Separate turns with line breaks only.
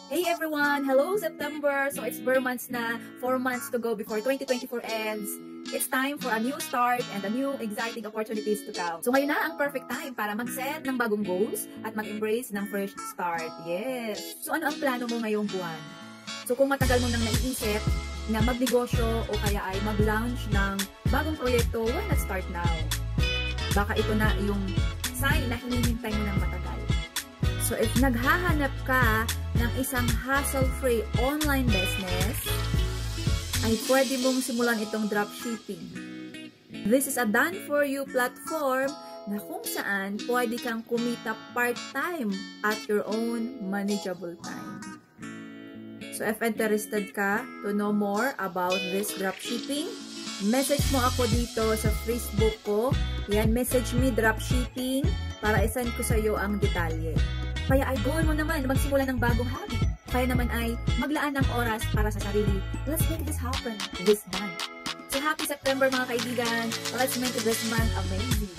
Hey everyone! Hello September! So it's bare months na, 4 months to go before 2024 ends. It's time for a new start and a new exciting opportunities to come. So ngayon na ang perfect time para mag-set ng bagong goals at mag-embrace ng fresh start. Yes! So ano ang plano mo ngayong buwan? So kung matagal mo nang naiisip na magnegosyo o kaya ay mag-launch ng bagong proyekto, why not start now? Baka ito na yung sign na hinihintay mo ng matagal. So if naghahanap ka ng isang hassle-free online business, ay pwede mong simulan itong dropshipping. This is a done-for-you platform na kung saan pwede kang kumita part-time at your own manageable time. So if interested ka to know more about this dropshipping, message mo ako dito sa Facebook ko. Yan, message me dropshipping para isend ko sa iyo ang detalye. Kaya ay goal mo naman magsimula ng bagong hobby. Kaya naman ay maglaan ng oras para sa sarili. Let's make this happen. This month. So happy September mga kaibigan. Let's make this month amazing.